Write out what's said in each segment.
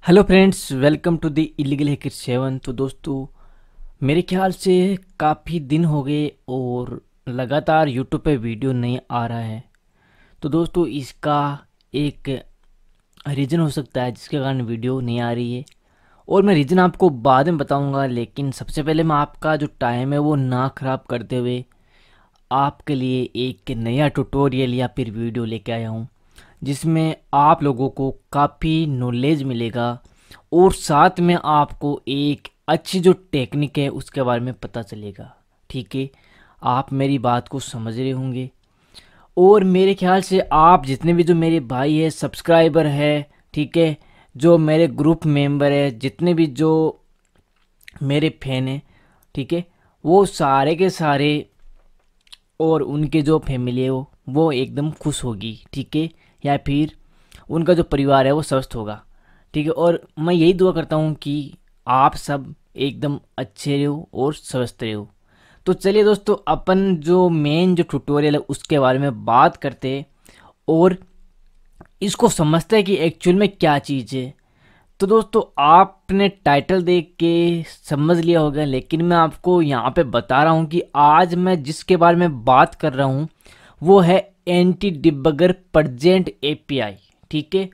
Hello friends, welcome to the illegal hacker 7। तो दोस्तों, मेरे ख्याल से काफ़ी दिन हो गए और लगातार यूट्यूब पे वीडियो नहीं आ रहा है। तो दोस्तों, इसका एक रीज़न हो सकता है जिसके कारण वीडियो नहीं आ रही है, और मैं रीज़न आपको बाद में बताऊंगा। लेकिन सबसे पहले मैं आपका जो टाइम है वो ना ख़राब करते हुए आपके लिए एक नया ट्यूटोरियल या फिर वीडियो लेके आया हूँ, जिसमें आप लोगों को काफ़ी नॉलेज मिलेगा और साथ में आपको एक अच्छी जो टेक्निक है उसके बारे में पता चलेगा। ठीक है, आप मेरी बात को समझ रहे होंगे। और मेरे ख्याल से आप जितने भी जो मेरे भाई है, सब्सक्राइबर है, ठीक है, जो मेरे ग्रुप मेंबर है, जितने भी जो मेरे फैन हैं, ठीक है, वो सारे के सारे और उनके जो फैमिली है वो एकदम खुश होगी। ठीक है, या फिर उनका जो परिवार है वो स्वस्थ होगा। ठीक है, और मैं यही दुआ करता हूँ कि आप सब एकदम अच्छे रहो और स्वस्थ रहो। तो चलिए दोस्तों, अपन जो मेन जो ट्यूटोरियल है उसके बारे में बात करते हैं और इसको समझते हैं कि एक्चुअल में क्या चीज़ है। तो दोस्तों, आपने टाइटल देख के समझ लिया होगा, लेकिन मैं आपको यहाँ पे बता रहा हूँ कि आज मैं जिसके बारे में बात कर रहा हूँ वो है एंटी डिबगर परजेंट एपीआई। ठीक है,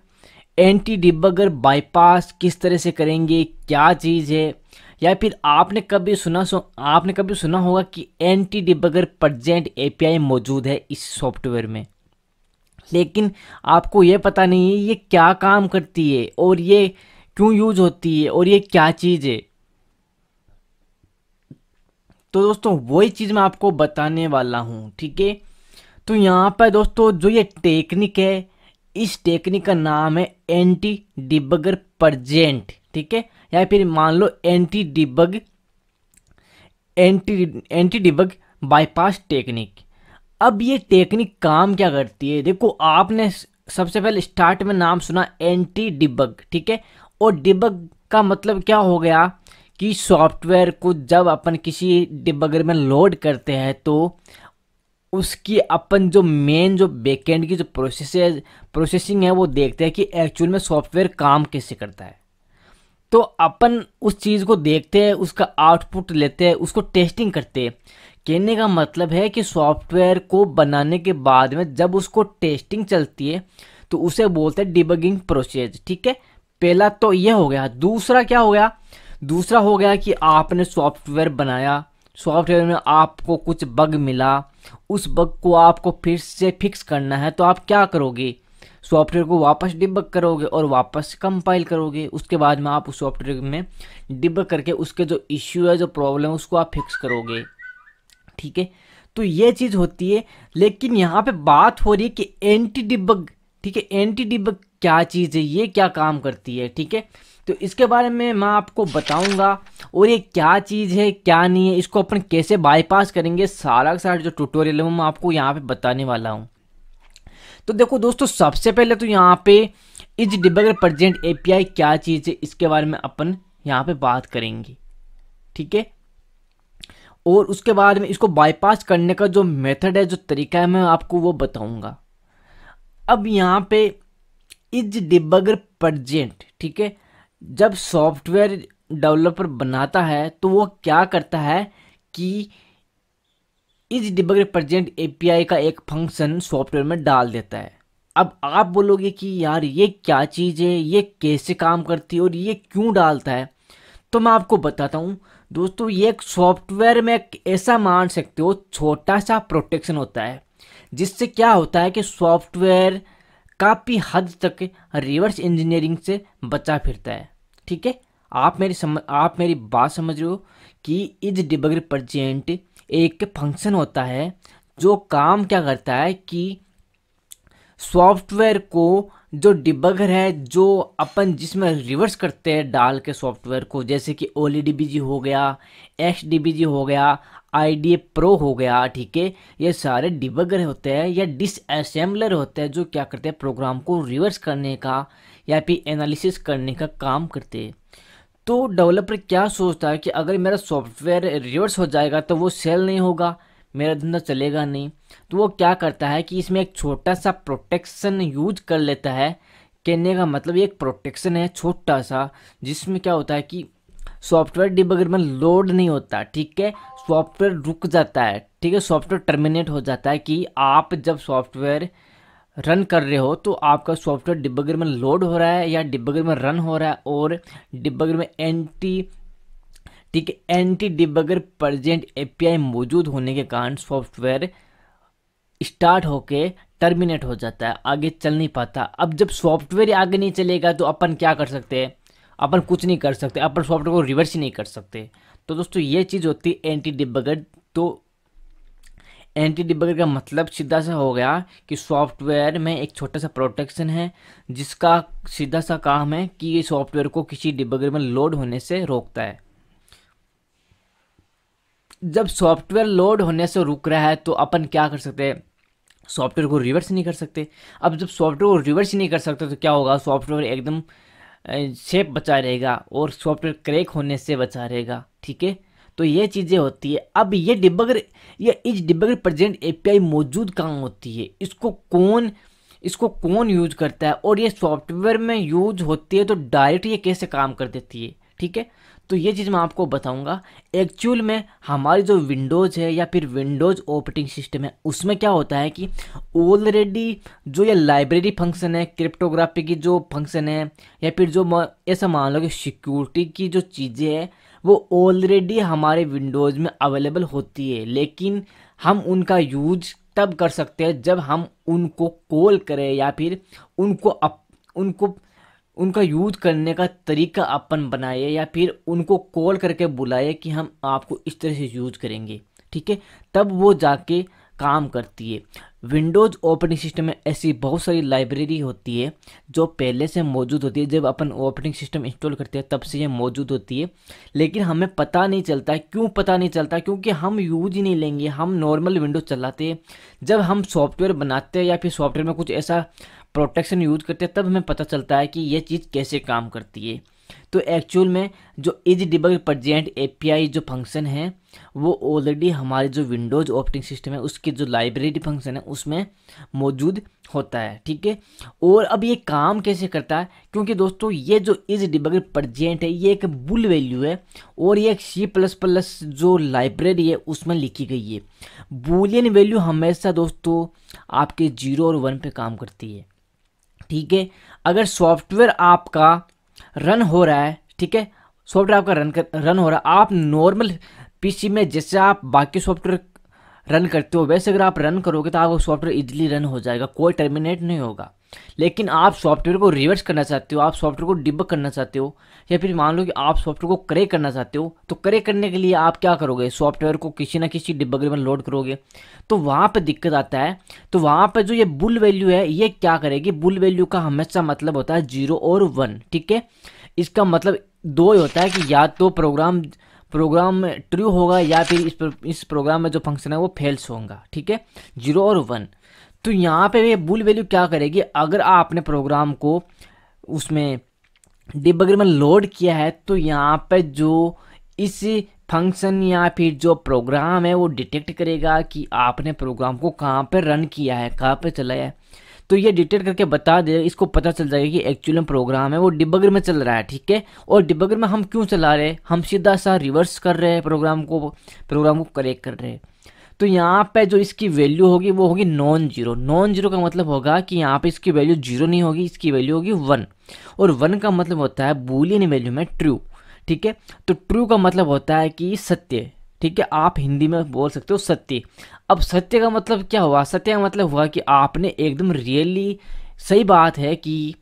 एंटी डिबगर बाईपास किस तरह से करेंगे, क्या चीज़ है, या फिर आपने कभी सुना होगा कि एंटी डिबगर परजेंट एपीआई मौजूद है इस सॉफ्टवेयर में, लेकिन आपको ये पता नहीं है ये क्या काम करती है और ये क्यों यूज होती है और ये क्या चीज़ है। तो दोस्तों, वही चीज़ मैं आपको बताने वाला हूँ। ठीक है, तो यहाँ पर दोस्तों जो ये टेक्निक है, इस टेक्निक का नाम है एंटी डिबगर परजेंट। ठीक है, या फिर मान लो एंटी डिबग बाईपास टेक्निक। अब ये टेक्निक काम क्या करती है, देखो आपने सबसे पहले स्टार्ट में नाम सुना एंटी डिबग। ठीक है, और डिबग का मतलब क्या हो गया कि सॉफ्टवेयर को जब अपन किसी डिबगर में लोड करते हैं तो उसकी अपन जो मेन जो बैकएंड की जो प्रोसेसिंग है वो देखते हैं कि एक्चुअल में सॉफ्टवेयर काम कैसे करता है। तो अपन उस चीज़ को देखते हैं, उसका आउटपुट लेते हैं, उसको टेस्टिंग करते हैं। कहने का मतलब है कि सॉफ्टवेयर को बनाने के बाद में जब उसको टेस्टिंग चलती है तो उसे बोलते हैं डिबगिंग प्रोसेस। ठीक है, पहला तो ये हो गया। दूसरा क्या हो गया, दूसरा हो गया कि आपने सॉफ्टवेयर बनाया, सॉफ्टवेयर में आपको कुछ बग मिला, उस बग को आपको फिर से फिक्स करना है, तो आप क्या करोगे, सॉफ्टवेयर को वापस डिबग करोगे और वापस कंपाइल करोगे। उसके बाद में आप उस सॉफ्टवेयर में डिबग करके उसके जो इश्यू है, जो प्रॉब्लम है, उसको आप फिक्स करोगे। ठीक है, तो ये चीज़ होती है। लेकिन यहाँ पे बात हो रही है कि एंटी डिबग। ठीक है, एंटी डिबग क्या चीज़ है, ये क्या काम करती है। ठीक है, तो इसके बारे में मैं आपको बताऊंगा, और ये क्या चीज़ है क्या नहीं है, इसको अपन कैसे बाईपास करेंगे, सारा का सारा जो ट्यूटोरियल है वो मैं आपको यहाँ पे बताने वाला हूँ। तो देखो दोस्तों, सबसे पहले तो यहाँ पे इज डिबगर प्रेजेंट एपीआई क्या चीज़ है इसके बारे में अपन यहाँ पे बात करेंगे। ठीक है, और उसके बाद में इसको बाईपास करने का जो मेथड है, जो तरीका है, मैं आपको वो बताऊंगा। अब यहाँ पे इज डिबगर प्रेजेंट, ठीक है, जब सॉफ्टवेयर डेवलपर बनाता है तो वो क्या करता है कि इस डिबगर प्रेजेंट एपीआई का एक फंक्शन सॉफ्टवेयर में डाल देता है। अब आप बोलोगे कि यार ये क्या चीज़ है, ये कैसे काम करती है और ये क्यों डालता है, तो मैं आपको बताता हूँ। दोस्तों, ये एक सॉफ्टवेयर में एक ऐसा मान सकते हो छोटा सा प्रोटेक्शन होता है, जिससे क्या होता है कि सॉफ्टवेयर काफ़ी हद तक रिवर्स इंजीनियरिंग से बचा फिरता है। ठीक है, आप मेरी बात समझ रहे हो कि इज डिबगर प्रेजेंट एक फंक्शन होता है जो काम क्या करता है कि सॉफ्टवेयर को, जो डिबगर है, जो अपन जिसमें रिवर्स करते हैं डाल के सॉफ्टवेयर को, जैसे कि OLEDBG हो गया, XDBG हो गया, IDE Pro हो गया। ठीक है, ये सारे डिबगर होते हैं या डिसअसेंबलर होते हैं जो क्या करते हैं, प्रोग्राम को रिवर्स करने का या फिर एनालिसिस करने का काम करते हैं। तो डेवलपर क्या सोचता है कि अगर मेरा सॉफ्टवेयर रिवर्स हो जाएगा तो वो सेल नहीं होगा, मेरा धंधा चलेगा नहीं। तो वो क्या करता है कि इसमें एक छोटा सा प्रोटेक्शन यूज कर लेता है कहने का मतलब ये एक प्रोटेक्शन है छोटा सा, जिसमें क्या होता है कि सॉफ्टवेयर डिबगर में लोड नहीं होता, ठीक है, सॉफ्टवेयर रुक जाता है, ठीक है, सॉफ्टवेयर टर्मिनेट हो जाता है कि आप जब सॉफ्टवेयर रन कर रहे हो तो आपका सॉफ्टवेयर डिबगर में लोड हो रहा है या डिबगर में रन हो रहा है, और डिबगर में ठीक है, एंटी डिबगर प्रेजेंट एपीआई मौजूद होने के कारण सॉफ्टवेयर स्टार्ट होके टर्मिनेट हो जाता है, आगे चल नहीं पाता। अब जब सॉफ्टवेयर आगे नहीं चलेगा तो अपन क्या कर सकते हैं, अपन कुछ नहीं कर सकते, अपन सॉफ्टवेयर को रिवर्स ही नहीं कर सकते। तो दोस्तों ये चीज़ होती है एंटी डिबगर। तो एंटी डिबगर का मतलब सीधा सा हो गया कि सॉफ्टवेयर में एक छोटा सा प्रोटेक्शन है जिसका सीधा सा काम है कि ये सॉफ्टवेयर को किसी डिबगर में लोड होने से रोकता है। जब सॉफ्टवेयर लोड होने से रुक रहा है तो अपन क्या कर सकते हैं, सॉफ्टवेयर को रिवर्स नहीं कर सकते। अब जब सॉफ्टवेयर को रिवर्स ही नहीं कर सकते तो क्या होगा, सॉफ्टवेयर एकदम सेफ बचा रहेगा और सॉफ्टवेयर क्रैक होने से बचा रहेगा, ठीक है। तो ये चीज़ें होती है। अब ये डिबगर, ये इस डिबगर प्रेजेंट एपीआई मौजूद कहाँ होती है, इसको कौन यूज करता है, और ये सॉफ्टवेयर में यूज होती है तो डायरेक्ट ये कैसे काम कर देती है, ठीक है। तो ये चीज़ मैं आपको बताऊंगा। एक्चुअल में हमारी जो विंडोज़ है या फिर विंडोज़ ऑपरेटिंग सिस्टम है उसमें क्या होता है कि ऑलरेडी जो ये लाइब्रेरी फंक्शन है, क्रिप्टोग्राफी की जो फंक्शन है, या फिर जो ऐसा मान लो कि सिक्योरिटी की जो चीज़ें हैं वो ऑलरेडी हमारे विंडोज़ में अवेलेबल होती है, लेकिन हम उनका यूज तब कर सकते हैं जब हम उनको कॉल करें या फिर उनको उनका यूज करने का तरीका अपन बनाए या फिर उनको कॉल करके बुलाए कि हम आपको इस तरह से यूज करेंगे, ठीक है, तब वो जाके काम करती है। विंडोज़ ऑपरेटिंग सिस्टम में ऐसी बहुत सारी लाइब्रेरी होती है जो पहले से मौजूद होती है, जब अपन ऑपरेटिंग सिस्टम इंस्टॉल करते हैं तब से ये मौजूद होती है, लेकिन हमें पता नहीं चलता है। क्यों पता नहीं चलता? क्योंकि हम यूज ही नहीं लेंगे, हम नॉर्मल विंडोज चलाते हैं। जब हम सॉफ्टवेयर बनाते हैं या फिर सॉफ्टवेयर में कुछ ऐसा प्रोटेक्शन यूज करते हैं तब हमें पता चलता है कि ये चीज़ कैसे काम करती है। तो एक्चुअल में जो इज डिबगर प्रेजेंट एपीआई जो फंक्शन है वो ऑलरेडी हमारे जो विंडोज़ ऑपरेटिंग सिस्टम है उसकी जो लाइब्रेरी फंक्शन है उसमें मौजूद होता है, ठीक है। और अब ये काम कैसे करता है, क्योंकि दोस्तों ये जो इज डिबगर प्रेजेंट है ये एक बुल वैल्यू है और ये एक C++ जो लाइब्रेरी है उसमें लिखी गई है। बूलियन वैल्यू हमेशा दोस्तों आपके 0 और 1 पे काम करती है, ठीक है। अगर सॉफ्टवेयर आपका रन हो रहा है, ठीक है, सॉफ्टवेयर आपका रन हो रहा है, आप नॉर्मल पीसी में जैसे आप बाकी सॉफ्टवेयर रन करते हो वैसे अगर आप रन करोगे तो आपका सॉफ्टवेयर इजीली रन हो जाएगा, कोई टर्मिनेट नहीं होगा। लेकिन आप सॉफ्टवेयर को रिवर्स करना चाहते हो, आप सॉफ्टवेयर को डिबग करना चाहते हो, या फिर मान लो कि आप सॉफ्टवेयर को क्रैक करना चाहते हो, तो क्रैक करने के लिए आप क्या करोगे, सॉफ्टवेयर को किसी ना किसी डिबगर में लोड करोगे, तो वहाँ पे दिक्कत आता है। तो वहाँ पे जो ये बुल वैल्यू है ये क्या करेगी, बुल वैल्यू का हमेशा मतलब होता है 0 और 1, ठीक है। इसका मतलब दो ही होता है कि या तो प्रोग्राम ट्रू होगा या फिर इस प्रोग्राम में जो फंक्शन है वो फेल्स होगा, ठीक है, 0 और 1। तो यहाँ पे ये बुल वैल्यू क्या करेगी, अगर आपने प्रोग्राम को उसमें डिबगर में लोड किया है तो यहाँ पे जो इस फंक्शन या फिर जो प्रोग्राम है वो डिटेक्ट करेगा कि आपने प्रोग्राम को कहाँ पे रन किया है, कहाँ पे चलाया है। तो ये डिटेक्ट करके बता देगा, इसको पता चल जाएगा कि एक्चुअली प्रोग्राम है वो डिबगर में चल रहा है, ठीक है। और डिबगर में हम क्यों चला रहे हैं, हम सीधा सा रिवर्स कर रहे हैं प्रोग्राम को करेक्ट कर रहे हैं। तो यहाँ पे जो इसकी वैल्यू होगी वो होगी नॉन जीरो का मतलब होगा कि यहाँ पे इसकी वैल्यू 0 नहीं होगी, इसकी वैल्यू होगी 1। और 1 का मतलब होता है बूलियन वैल्यू में ट्रू, ठीक है। तो ट्रू का मतलब होता है कि सत्य, ठीक है, आप हिंदी में बोल सकते हो सत्य। अब सत्य का मतलब क्या हुआ, सत्य का मतलब हुआ कि आपने एकदम रियली सही बात है कि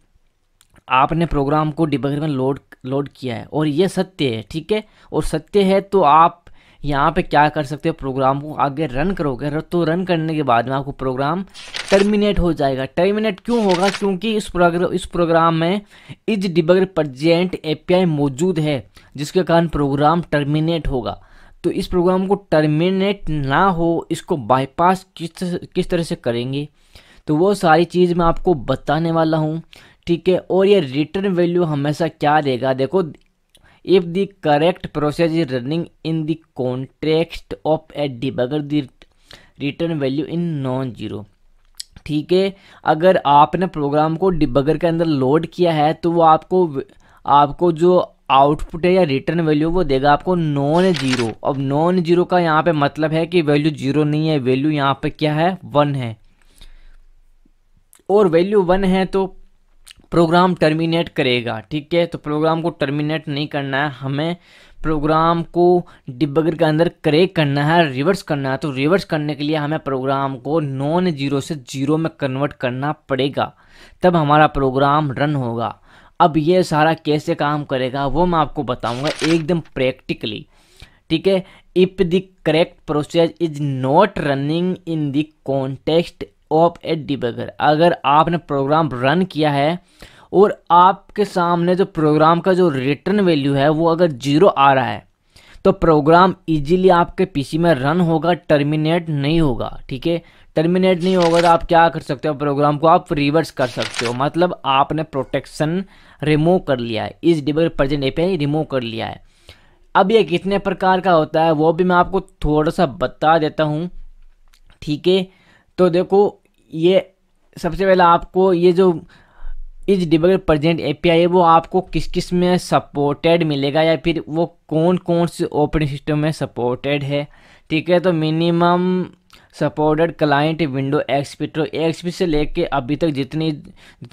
आपने प्रोग्राम को डिबगर में लोड किया है और ये सत्य है, ठीक है। और सत्य है तो आप यहाँ पे क्या कर सकते हो, प्रोग्राम को आगे रन करोगे तो रन करने के बाद में आपको प्रोग्राम टर्मिनेट हो जाएगा। टर्मिनेट क्यों होगा, क्योंकि इस प्रोग्राम में इज डिबगर प्रेजेंट एपीआई मौजूद है जिसके कारण प्रोग्राम टर्मिनेट होगा। तो इस प्रोग्राम को टर्मिनेट ना हो, इसको बाईपास किस तरह से करेंगे, तो वो सारी चीज़ मैं आपको बताने वाला हूँ, ठीक है। और ये रिटर्न वैल्यू हमेशा क्या देगा, देखो, if the correct process is running in the context of A debugger the return value in non zero. ठीक है। अगर आपने प्रोग्राम को डिबगर के अंदर लोड किया है तो वो आपको जो आउटपुट है या रिटर्न वैल्यू वो देगा आपको नॉन जीरो। अब नॉन जीरो का यहाँ पे मतलब है कि वैल्यू जीरो नहीं है, वैल्यू यहाँ पे क्या है, 1 है। और वैल्यू 1 है तो प्रोग्राम टर्मिनेट करेगा, ठीक है। तो प्रोग्राम को टर्मिनेट नहीं करना है, हमें प्रोग्राम को डिबगर के अंदर करेक्ट करना है, रिवर्स करना है। तो रिवर्स करने के लिए हमें प्रोग्राम को नॉन जीरो से जीरो में कन्वर्ट करना पड़ेगा, तब हमारा प्रोग्राम रन होगा। अब ये सारा कैसे काम करेगा वो मैं आपको बताऊंगा एकदम प्रैक्टिकली, ठीक है। If the correct process is not running in the context of A debugger, अगर आपने प्रोग्राम रन किया है और आपके सामने जो प्रोग्राम का जो रिटर्न वैल्यू है वो अगर जीरो आ रहा है तो प्रोग्राम इजीली आपके पीसी में रन होगा, टर्मिनेट नहीं होगा, ठीक है। टर्मिनेट नहीं होगा तो आप क्या कर सकते हो, प्रोग्राम को आप रिवर्स कर सकते हो, मतलब आपने प्रोटेक्शन रिमूव कर लिया है, इस डिबगर प्रेजेंट एपीआई रिमूव कर लिया है। अब ये कितने प्रकार का होता है वो भी मैं आपको थोड़ा सा बता देता हूँ, ठीक है। तो देखो, ये सबसे पहले आपको ये जो इस डिबगर प्रेजेंट एपीआई है वो आपको किस किस में सपोर्टेड मिलेगा या फिर वो कौन कौन से ऑपरेटिंग सिस्टम में सपोर्टेड है, ठीक है। तो minimum supported client window XP, तो एक्सपी से लेके अभी तक जितनी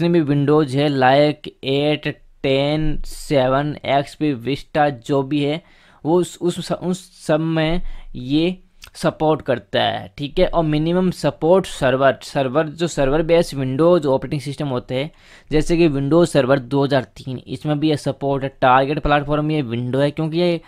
भी विंडोज़ है लाइक 8, 10, 7, एक्सपी, विस्टा जो भी है वो उस सब में ये सपोर्ट करता है, ठीक है। और मिनिमम सपोर्ट सर्वर जो server based Windows operating system होते हैं जैसे कि विंडोज सर्वर 2003, इसमें भी ये सपोर्ट है। टारगेट प्लेटफॉर्म ये विंडो है क्योंकि ये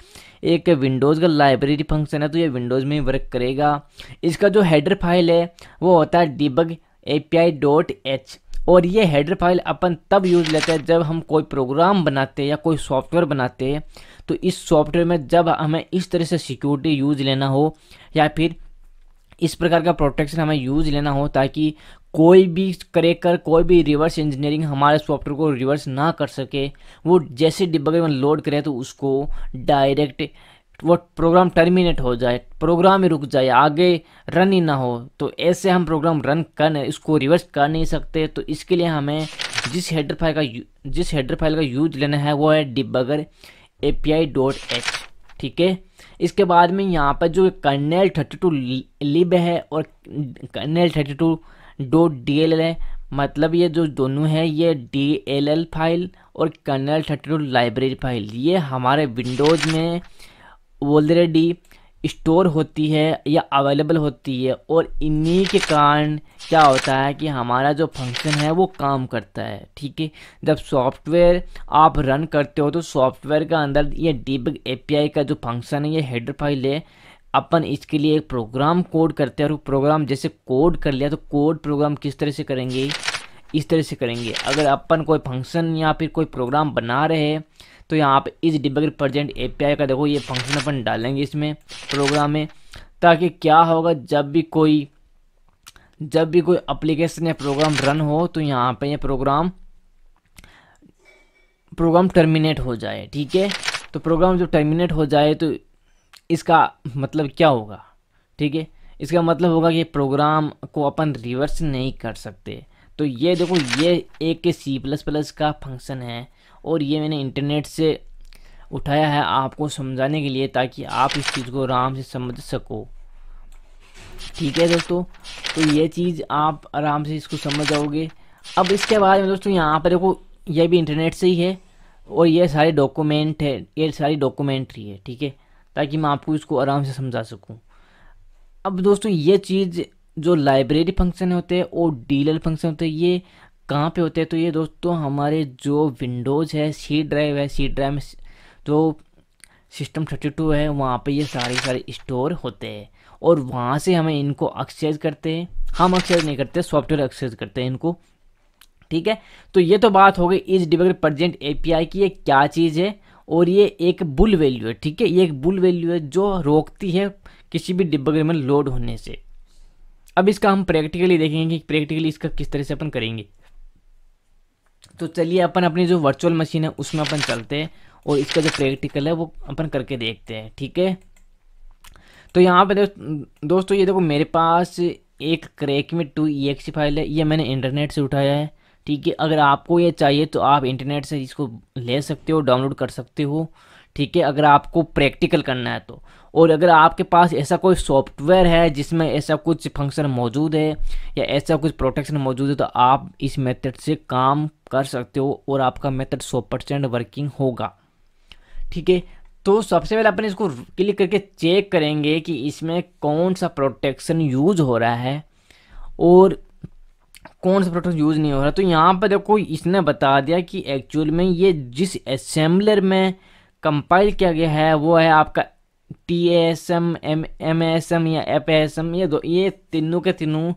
एक विंडोज़ का लाइब्रेरी फंक्शन है तो ये विंडोज़ में ही वर्क करेगा। इसका जो हेडर फाइल है वो होता है debug api.h, और ये हेडर फाइल अपन तब यूज़ लेते हैं जब हम कोई प्रोग्राम बनाते हैं या कोई सॉफ्टवेयर बनाते हैं। तो इस सॉफ्टवेयर में जब हमें इस तरह से सिक्योरिटी यूज़ लेना हो या फिर इस प्रकार का प्रोटेक्शन हमें यूज़ लेना हो ताकि कोई भी क्रैकर, कोई भी रिवर्स इंजीनियरिंग हमारे सॉफ्टवेयर को रिवर्स ना कर सके, वो जैसे डिबगर में लोड करे तो उसको डायरेक्ट वो प्रोग्राम टर्मिनेट हो जाए, प्रोग्राम ही रुक जाए, आगे रन ही ना हो। तो ऐसे हम प्रोग्राम रन इसको रिवर्स कर नहीं सकते। तो इसके लिए हमें जिस हेडर फाइल का यूज लेना है वो है debugger api.h, ठीक है। इसके बाद में यहाँ पर जो कर्नेल 32 लिब है और कर्नेल 32.dll है, मतलब ये जो दोनों है ये DLL फाइल और कर्नेल 32 लाइब्रेरी फाइल ये हमारे विंडोज़ में ऑलरेडी स्टोर होती है या अवेलेबल होती है, और इन्हीं के कारण क्या होता है कि हमारा जो फंक्शन है वो काम करता है, ठीक है। जब सॉफ्टवेयर आप रन करते हो तो सॉफ्टवेयर का अंदर ये debug API का जो फंक्शन है ये हेडर फाइल है, अपन इसके लिए एक प्रोग्राम कोड करते हैं और प्रोग्राम जैसे कोड कर लिया तो कोड प्रोग्राम किस तरह से करेंगे, इस तरह से करेंगे। अगर अपन कोई फंक्शन या फिर कोई प्रोग्राम बना रहे हैं तो यहाँ पे इस डिबगर प्रेजेंट एपीआई का देखो ये फंक्शन अपन डालेंगे इसमें प्रोग्राम में, ताकि क्या होगा जब भी कोई एप्लीकेशन या प्रोग्राम रन हो तो यहाँ पे ये प्रोग्राम टर्मिनेट हो जाए, ठीक है। तो प्रोग्राम जब टर्मिनेट हो जाए तो इसका मतलब क्या होगा, ठीक है। इसका मतलब होगा कि प्रोग्राम को अपन रिवर्स नहीं कर सकते। तो ये देखो ये एक C++ का फंक्शन है और ये मैंने इंटरनेट से उठाया है आपको समझाने के लिए ताकि आप इस चीज़ को आराम से समझ सको, ठीक है दोस्तों। तो ये चीज़ आप आराम से इसको समझ जाओगे। अब इसके बाद में दोस्तों यहाँ पर देखो ये भी इंटरनेट से ही है और ये सारे डॉक्यूमेंट है, ये सारी डॉक्यूमेंट्री है, ठीक है, ताकि मैं आपको इसको आराम से समझा सकूँ। अब दोस्तों ये चीज़ जो लाइब्रेरी फंक्शन होते हैं और DLL फंक्शन होते हैं ये कहाँ पे होते हैं, तो ये दोस्तों हमारे जो विंडोज़ है सी ड्राइव में जो सिस्टम 32 है वहाँ पे ये सारे स्टोर होते हैं और वहाँ से हमें इनको एक्सेस करते हैं, हम एक्सेस नहीं करते, सॉफ्टवेयर एक्सेस करते हैं इनको, ठीक है। तो ये तो बात हो गई इस डिबगर प्रेजेंट एपीआई की, ये क्या चीज़ है और ये एक बुल वैल्यू है, ठीक है। ये एक बुल वैल्यू है जो रोकती है किसी भी डिबगर में लोड होने से। अब इसका हम प्रैक्टिकली देखेंगे कि प्रैक्टिकली इसका किस तरह से अपन करेंगे। तो चलिए अपन अपनी जो वर्चुअल मशीन है उसमें अपन चलते हैं और इसका जो प्रैक्टिकल है वो अपन करके देखते हैं, ठीक है। तो यहाँ पे दोस्तों ये देखो मेरे पास एक crackme2exe फाइल है, ये मैंने इंटरनेट से उठाया है। ठीक है, अगर आपको ये चाहिए तो आप इंटरनेट से इसको ले सकते हो, डाउनलोड कर सकते हो। ठीक है, अगर आपको प्रैक्टिकल करना है तो। और अगर आपके पास ऐसा कोई सॉफ्टवेयर है जिसमें ऐसा कुछ फंक्शन मौजूद है या ऐसा कुछ प्रोटेक्शन मौजूद है तो आप इस मेथड से काम कर सकते हो और आपका मेथड 100% वर्किंग होगा। ठीक है, तो सबसे पहले अपन इसको क्लिक करके चेक करेंगे कि इसमें कौन सा प्रोटेक्शन यूज हो रहा है और कौन सा प्रोटेक्शन यूज नहीं हो रहा। तो यहाँ पर देखो इसने बता दिया कि एक्चुअल में ये जिस असेंबलर में कंपाइल किया गया है वो है आपका TASM, MASM या FASM। ये तीनों के तीनों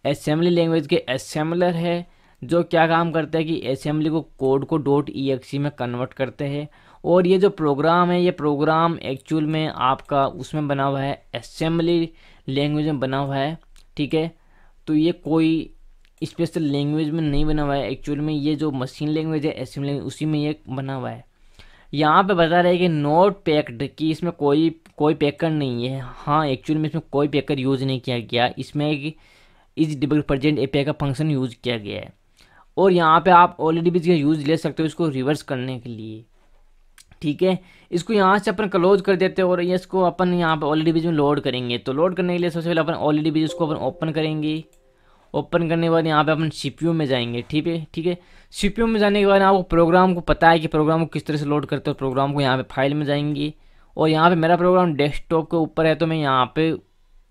असेंबली लैंग्वेज के असेंबलर है जो क्या काम करता है कि असेंबली को कोड को .exe में कन्वर्ट करते हैं। और ये जो प्रोग्राम है, ये प्रोग्राम एक्चुअल में आपका उसमें बना हुआ है, असेंबली लैंग्वेज में बना हुआ है। ठीक है, तो ये कोई स्पेशल लैंग्वेज में नहीं बना हुआ है। एक्चुअल में ये जो मशीन लैंग्वेज है, असेंबली लैंग्वेज, उसी में ये बना हुआ है। यहाँ पे बता रहे हैं कि नोट पैक्ड, कि इसमें कोई पैकर नहीं है। हाँ, एक्चुअल में इसमें कोई पैकर यूज़ नहीं किया गया, इसमें एक इस डिबगर प्रेजेंट API का फंक्शन यूज़ किया गया है। और यहाँ पे आप ऑलरेडी भी इसका यूज़ ले सकते हो इसको रिवर्स करने के लिए। ठीक है, इसको यहाँ से अपन क्लोज कर देते हैं और ये इसको अपन यहाँ पे ऑलरेडी बीज में लोड करेंगे। तो लोड करने के लिए सबसे पहले अपन ऑलरेडी बीज इसको अपन ओपन करेंगे। ओपन करने के बाद यहाँ पे अपन CPU में जाएंगे। ठीक है, ठीक है, CPU में जाने के बाद आपको प्रोग्राम को पता है कि प्रोग्राम को किस तरह से लोड करते हो। प्रोग्राम को यहाँ पे फाइल में जाएंगे और यहाँ पे मेरा प्रोग्राम डेस्कटॉप के ऊपर है तो मैं यहाँ पे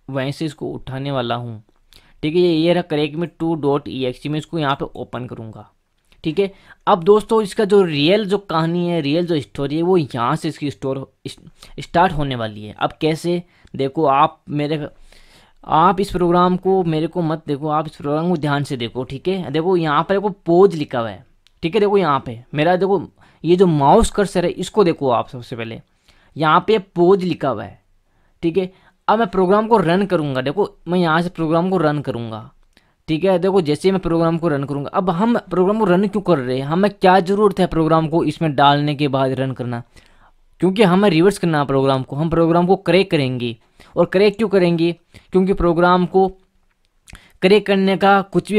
वहीं से इसको उठाने वाला हूँ। ठीक है, ये रहा crackme2.exe, में इसको यहाँ पे ओपन करूँगा। ठीक है, अब दोस्तों इसका जो रियल जो कहानी है, रियल जो स्टोरी है वो यहाँ से इसकी स्टार्ट होने वाली है। अब कैसे, देखो आप इस प्रोग्राम को मेरे को मत देखो, आप इस प्रोग्राम को ध्यान से देखो। ठीक है, देखो यहाँ पर देखो पोज लिखा हुआ है। ठीक है, देखो यहाँ पे मेरा देखो ये जो माउस कर्सर है इसको देखो आप। सबसे पहले यहाँ पे पोज लिखा हुआ है। ठीक है, अब मैं प्रोग्राम को रन करूँगा। देखो मैं यहाँ से प्रोग्राम को रन करूँगा। ठीक है, देखो जैसे मैं प्रोग्राम को रन करूँगा, अब हम प्रोग्राम को रन क्यों कर रहे हैं, हमें क्या ज़रूरत है प्रोग्राम को इसमें डालने के बाद रन करना, क्योंकि हमें रिवर्स करना है प्रोग्राम को। हम प्रोग्राम को क्रैक करेंगे। और क्रैक क्यों करेंगे, क्योंकि प्रोग्राम को क्रैक करने का कुछ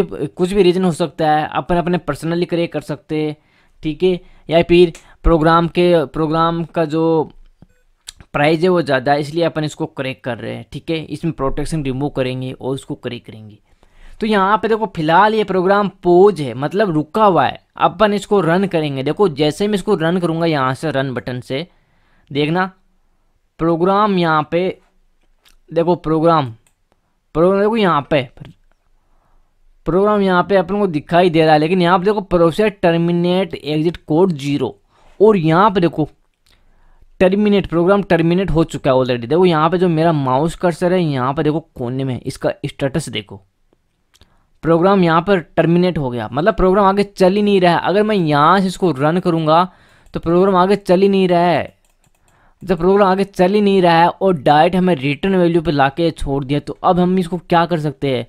भी रीज़न हो सकता है। अपन अपने पर्सनली क्रैक कर सकते हैं। ठीक है, या फिर प्रोग्राम का जो प्राइस है वो ज़्यादा है, इसलिए अपन इसको क्रैक कर रहे हैं। ठीक है, इसमें प्रोटेक्शन रिमूव करेंगे और इसको क्रैक करेंगे। तो यहाँ पे देखो फिलहाल ये प्रोग्राम पोज है, मतलब रुका हुआ है। अपन इसको रन करेंगे। देखो जैसे मैं इसको रन करूँगा यहाँ से रन बटन से, देखना प्रोग्राम यहाँ पे, देखो प्रोग्राम देखो यहाँ पे प्रोग्राम यहाँ पे अपन को दिखाई दे रहा है, लेकिन यहाँ पे देखो प्रोसेस टर्मिनेट एग्जिट कोड 0 और यहाँ पे देखो टर्मिनेट, प्रोग्राम टर्मिनेट हो चुका है ऑलरेडी। देखो यहाँ पे जो मेरा माउस कर्सर है यहाँ पे देखो कोने में इसका स्टेटस देखो, प्रोग्राम यहाँ पर टर्मिनेट हो गया, मतलब प्रोग्राम आगे चल ही नहीं रहा है। अगर मैं यहाँ से इसको रन करूँगा तो प्रोग्राम आगे चल ही नहीं रहा है। जब प्रोग्राम आगे चल ही नहीं रहा है और डायरेक्ट हमें रिटर्न वैल्यू पे लाके छोड़ दिया, तो अब हम इसको क्या कर सकते हैं,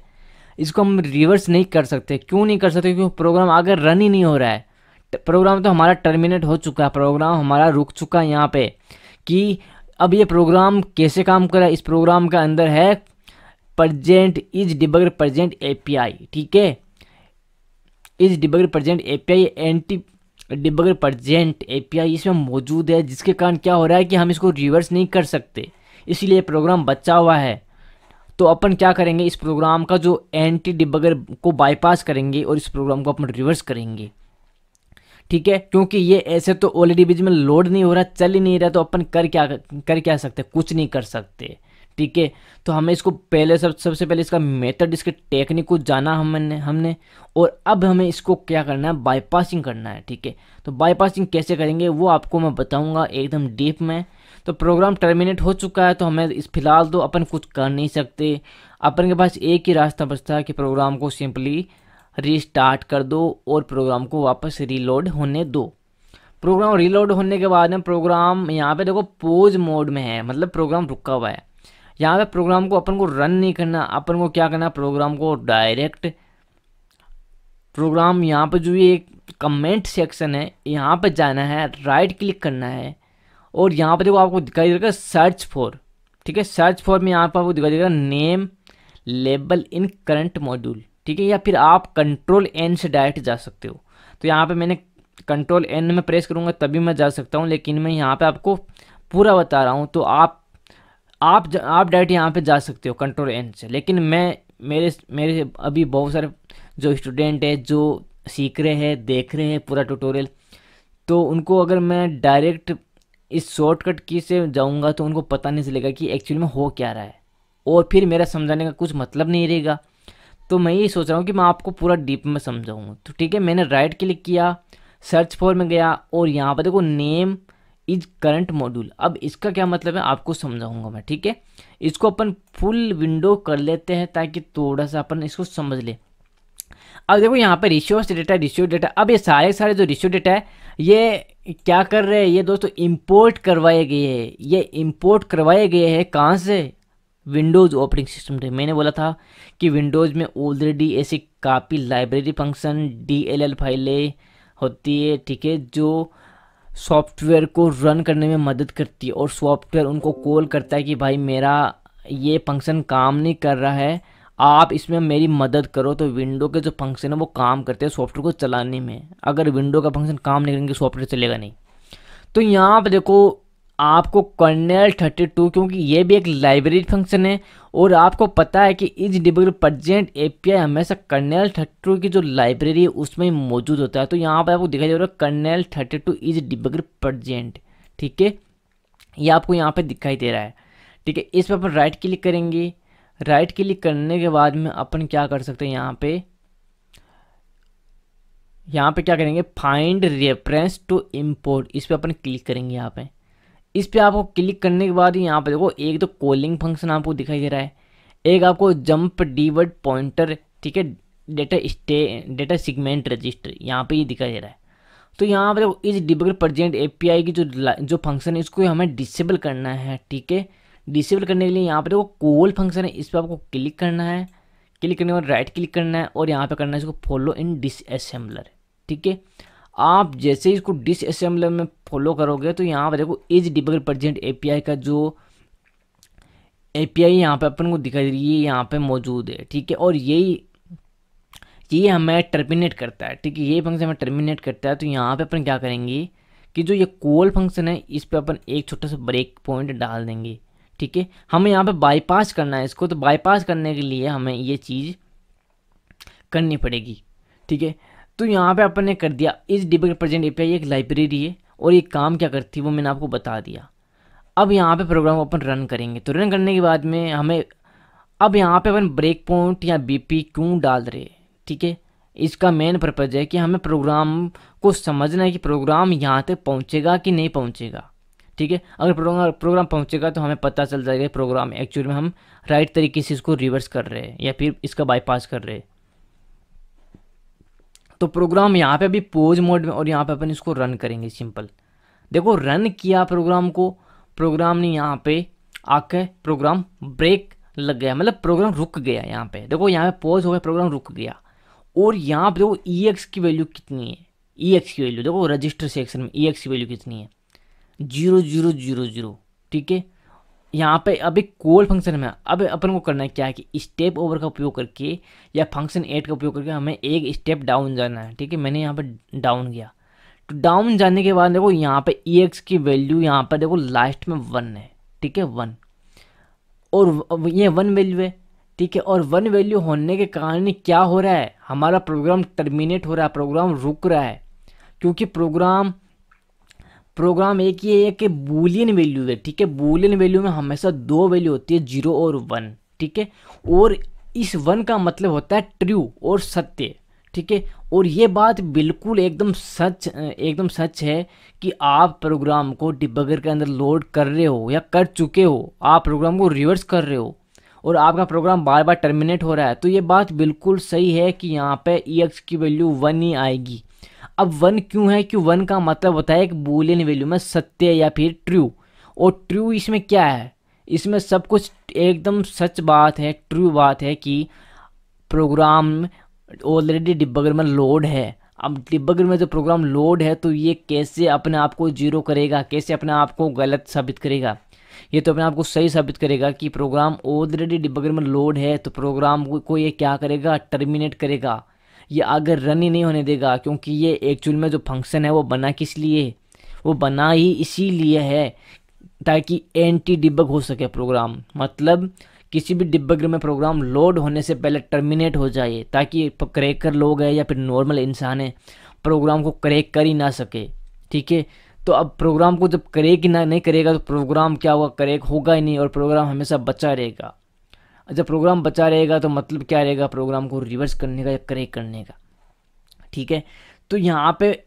इसको हम रिवर्स नहीं कर सकते। क्यों नहीं कर सकते, क्योंकि प्रोग्राम आगे रन ही नहीं हो रहा है। प्रोग्राम तो हमारा टर्मिनेट हो चुका है, प्रोग्राम हमारा रुक चुका है यहाँ पे। कि अब ये प्रोग्राम कैसे काम कर रहा है, इस प्रोग्राम का अंदर है present is debugger present API। ठीक है, is debugger present API anti debugger present API इसमें मौजूद है, जिसके कारण क्या हो रहा है कि हम इसको रिवर्स नहीं कर सकते, इसलिए प्रोग्राम बचा हुआ है। तो अपन क्या करेंगे, इस प्रोग्राम का जो एंटी डिबगर को बाईपास करेंगे और इस प्रोग्राम को अपन रिवर्स करेंगे। ठीक है, क्योंकि ये ऐसे तो ऑलरेडी बीच में लोड नहीं हो रहा, चल ही नहीं रहा, तो अपन कर क्या सकते, कुछ नहीं कर सकते। ठीक है, तो हमें इसको पहले सबसे पहले इसका मेथड, इसके टेक्निक को जाना हमने और अब हमें इसको क्या करना है, बाईपासिंग करना है। ठीक है, तो बाईपासिंग कैसे करेंगे वो आपको मैं बताऊंगा एकदम डीप में। तो प्रोग्राम टर्मिनेट हो चुका है, तो हमें इस फिलहाल तो अपन कुछ कर नहीं सकते। अपन के पास एक ही रास्ता बचता है कि प्रोग्राम को सिंपली रीस्टार्ट कर दो और प्रोग्राम को वापस रीलोड होने दो। प्रोग्राम रीलोड होने के बाद में प्रोग्राम यहाँ पे देखो पोज मोड में है, मतलब प्रोग्राम रुका हुआ है। यहाँ पे प्रोग्राम को अपन को रन नहीं करना, अपन को क्या करना, प्रोग्राम को डायरेक्ट प्रोग्राम यहाँ पे जो ये कमेंट सेक्शन है यहाँ पे जाना है, राइट क्लिक करना है और यहाँ पे देखो आपको दिखाई देगा सर्च फॉर। ठीक है, सर्च फॉर में यहाँ पर आपको दिखाई देगा नेम लेबल इन करंट मॉड्यूल, ठीक है, या फिर आप कंट्रोल एन से डायरेक्ट जा सकते हो। तो यहाँ पे मैंने कंट्रोल एन में प्रेस करूँगा तभी मैं जा सकता हूँ, लेकिन मैं यहाँ पे आपको पूरा बता रहा हूँ। तो आप डायरेक्ट यहाँ पे जा सकते हो कंट्रोल एन से, लेकिन मैं मेरे मेरे अभी बहुत सारे जो स्टूडेंट है जो सीख रहे हैं, देख रहे हैं पूरा ट्यूटोरियल, तो उनको अगर मैं डायरेक्ट इस शॉर्टकट की से जाऊंगा तो उनको पता नहीं चलेगा कि एक्चुअली में हो क्या रहा है, और फिर मेरा समझाने का कुछ मतलब नहीं रहेगा। तो मैं ये सोच रहा हूँ कि मैं आपको पूरा डीप में समझाऊंगा। तो ठीक है, मैंने राइट क्लिक किया, सर्च फॉर में गया, और यहाँ पर देखो नेम इज करंट मॉड्यूल। अब इसका क्या मतलब है आपको समझाऊंगा मैं, ठीक है। इसको अपन फुल विंडो कर लेते हैं ताकि थोड़ा सा अपन इसको समझ ले। अब देखो यहाँ पे रिसोर्स डेटा, अब ये सारे जो रिसोर्स डेटा है ये क्या कर रहे हैं ये दोस्तों, इंपोर्ट करवाए गए हैं। ये इंपोर्ट करवाए गए हैं कहाँ से, विंडोज़ ऑपरेटिंग सिस्टम से। मैंने बोला था कि विंडोज़ में ऑलरेडी ऐसी काफ़ी लाइब्रेरी फंक्शन DLL फाइलें होती है, ठीक है, जो सॉफ्टवेयर को रन करने में मदद करती है, और सॉफ्टवेयर उनको कॉल करता है कि भाई मेरा ये फंक्शन काम नहीं कर रहा है, आप इसमें मेरी मदद करो। तो विंडो के जो फंक्शन है वो काम करते हैं सॉफ्टवेयर को चलाने में। अगर विंडो का फंक्शन काम नहीं करेंगे सॉफ्टवेयर चलेगा नहीं। तो यहाँ पर देखो आपको कर्नेल 32, क्योंकि ये भी एक लाइब्रेरी फंक्शन है, और आपको पता है कि इज डिबगर प्रेजेंट API हमेशा कर्नेल 32 की जो लाइब्रेरी है उसमें मौजूद होता है। तो यहाँ पर आपको दिखाई दे रहा है कर्नेल 32 इज डिबगर प्रेजेंट, ठीक है, ये आपको यहाँ पे दिखाई दे रहा है, ठीक है। इस पर अपन राइट क्लिक करेंगे। राइट क्लिक करने के बाद में अपन क्या कर सकते हैं, यहाँ पे क्या करेंगे, फाइंड रेफरेंस टू इंपोर्ट, इस पे अपन क्लिक करेंगे। यहाँ पे इस पे आपको क्लिक करने के बाद यहाँ पे देखो एक तो कॉलिंग फंक्शन आपको दिखाई दे रहा है, एक आपको जंप डीवर्ड पॉइंटर, ठीक है, डेटा सेगमेंट रजिस्टर यहाँ पे ये दिखाई दे रहा है। तो यहाँ पे देखो इस डिबगर प्रेजेंट API की जो फंक्शन है इसको हमें डिसेबल करना है, ठीक है। डिसेबल करने के लिए यहाँ पे देखो कॉल फंक्शन है, इस पर आपको क्लिक करना है। क्लिक करने के बाद राइट क्लिक करना है, और यहाँ पे करना है इसको फॉलो इन डिसअसेंबलर, ठीक है। आप जैसे ही इसको डिसअसेंबलर में फॉलो करोगे तो यहाँ पे देखो इज डिबगर प्रेजेंट API का जो API यहाँ पे अपन को दिखाई दे रही है यहाँ पे मौजूद है, ठीक है। और ये हमें टर्मिनेट करता है, ठीक है, ये फंक्शन हमें टर्मिनेट करता है। तो यहाँ पे अपन क्या करेंगे कि जो ये कॉल फंक्शन है इस पे अपन एक छोटा सा ब्रेक पॉइंट डाल देंगे, ठीक है। हमें यहाँ पे बाईपास करना है इसको, तो बाईपास करने के लिए हमें ये चीज़ करनी पड़ेगी, ठीक है। तो यहाँ पे अपन ने कर दिया। इस डिबगर प्रेजेंट API एक लाइब्रेरी है, और ये काम क्या करती है वो मैंने आपको बता दिया। अब यहाँ पे प्रोग्राम अपन रन करेंगे। तो रन करने के बाद में हमें अब यहाँ पे अपन ब्रेक पॉइंट या BP क्यों डाल रहे हैं, ठीक है। इसका मेन पर्पज़ है कि हमें प्रोग्राम को समझना है कि प्रोग्राम यहाँ तक पहुँचेगा कि नहीं पहुँचेगा, ठीक है। अगर प्रोग्राम पहुँचेगा तो हमें पता चल जाएगा प्रोग्राम एक्चुअली में हम राइट तरीके से इसको रिवर्स कर रहे हैं या फिर इसका बाईपास कर रहे हैं। तो प्रोग्राम यहाँ पे अभी पोज मोड में, और यहाँ पे अपन इसको रन करेंगे। सिंपल देखो रन किया प्रोग्राम को, प्रोग्राम ने यहाँ पे आके प्रोग्राम ब्रेक लग गया, मतलब प्रोग्राम रुक गया। यहाँ पे देखो यहाँ पे पॉज हो गया, प्रोग्राम रुक गया। और यहाँ पे देखो EX की वैल्यू कितनी है, EX की वैल्यू देखो रजिस्टर सेक्शन में EX की वैल्यू कितनी है, 0000, ठीक है। यहाँ पे अब एक कॉल फंक्शन में अब अपन को करना है क्या है कि स्टेप ओवर का उपयोग करके या फंक्शन ऐड का उपयोग करके हमें एक स्टेप डाउन जाना है, ठीक है। मैंने यहाँ पे डाउन गया, तो डाउन जाने के बाद देखो यहाँ पे EX की वैल्यू यहाँ पर देखो लास्ट में 1 है, ठीक है, 1, और ये 1 वैल्यू है, ठीक है। और 1 वैल्यू होने के कारण क्या हो रहा है, हमारा प्रोग्राम टर्मिनेट हो रहा है, प्रोग्राम रुक रहा है, क्योंकि प्रोग्राम एक ही है कि बूलियन वैल्यू है, ठीक है। बूलियन वैल्यू में हमेशा 2 वैल्यू होती है, 0 और 1, ठीक है। और इस 1 का मतलब होता है ट्रू और सत्य, ठीक है। और ये बात बिल्कुल एकदम सच है कि आप प्रोग्राम को डिबगर के अंदर लोड कर रहे हो या कर चुके हो, आप प्रोग्राम को रिवर्स कर रहे हो और आपका प्रोग्राम बार बार टर्मिनेट हो रहा है, तो ये बात बिल्कुल सही है कि यहाँ पे EX की वैल्यू 1 ही आएगी। अब 1 क्यों है, कि 1 का मतलब होता है एक बूलियन वैल्यू में सत्य या फिर ट्रू, और ट्रू इसमें क्या है, इसमें सब कुछ एकदम सच बात है, ट्रू बात है कि प्रोग्राम ऑलरेडी डिबगर में लोड है। अब डिबगर में जो प्रोग्राम लोड है तो ये कैसे अपने आप को जीरो करेगा, कैसे अपने आप को गलत साबित करेगा, ये तो अपने आप को सही साबित करेगा कि प्रोग्राम ऑलरेडी डिबगर में लोड है, तो प्रोग्राम को ये क्या करेगा, टर्मिनेट करेगा। ये अगर रन ही नहीं होने देगा, क्योंकि ये एक्चुअल में जो फंक्शन है वो बना किस लिए, वो बना ही इसीलिए है ताकि एंटी डिबग हो सके प्रोग्राम। मतलब किसी भी डिबगर में प्रोग्राम लोड होने से पहले टर्मिनेट हो जाए, ताकि क्रैकर लोग है या फिर नॉर्मल इंसान है प्रोग्राम को क्रैक कर ही ना सके। ठीक है, तो अब प्रोग्राम को जब क्रैक ही ना नहीं करेगा तो प्रोग्राम क्या होगा, क्रैक होगा ही नहीं और प्रोग्राम हमेशा बचा रहेगा। जब प्रोग्राम बचा रहेगा तो मतलब क्या रहेगा, प्रोग्राम को रिवर्स करने का या क्रैक करने का। ठीक है, तो यहाँ पे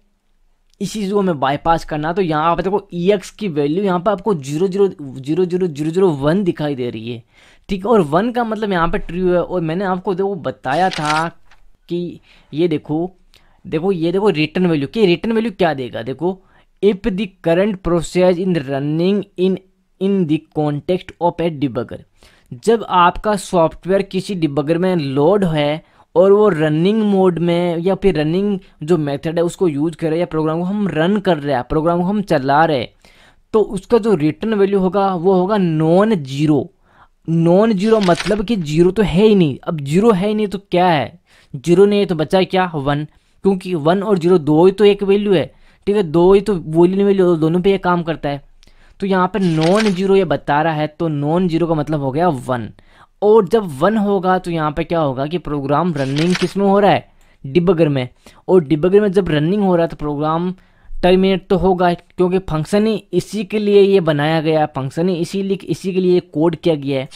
इसी चीज़ को हमें बाईपास करना, तो यहाँ पे देखो EX की वैल्यू यहाँ पे आपको 0000001 दिखाई दे रही है। ठीक है, और 1 का मतलब यहाँ पे ट्रू है। और मैंने आपको देखो बताया था कि ये देखो ये देखो रिटर्न वैल्यू, कि रिटर्न वैल्यू क्या देगा। देखो, if the current process in running in the context of A debugger, जब आपका सॉफ्टवेयर किसी डिबगर में लोड है और वो रनिंग मोड में या फिर रनिंग जो मेथड है उसको यूज कर रहे हैं, या प्रोग्राम को हम रन कर रहे हैं, प्रोग्राम को हम चला रहे हैं, तो उसका जो रिटर्न वैल्यू होगा वो होगा नॉन जीरो। नॉन जीरो मतलब कि जीरो तो है ही नहीं। अब जीरो है ही नहीं तो क्या है, जीरो नहीं है तो बचा क्या, 1, क्योंकि 1 और 0 दो ही तो एक वैल्यू है। ठीक है, दो ही तो बोलियन वैल्यू, दोनों पे ये काम करता है। तो यहाँ पे नॉन जीरो ये बता रहा है, तो नॉन जीरो का मतलब हो गया 1। और जब 1 होगा तो यहाँ पे क्या होगा कि प्रोग्राम रनिंग किस में हो रहा है, डिबगर में। और डिबगर में जब रनिंग हो रहा है तो प्रोग्राम टर्मिनेट तो होगा, क्योंकि फंक्शन ही इसी के लिए ये बनाया गया है, फंक्शन ही इसी के लिए कोड किया गया है।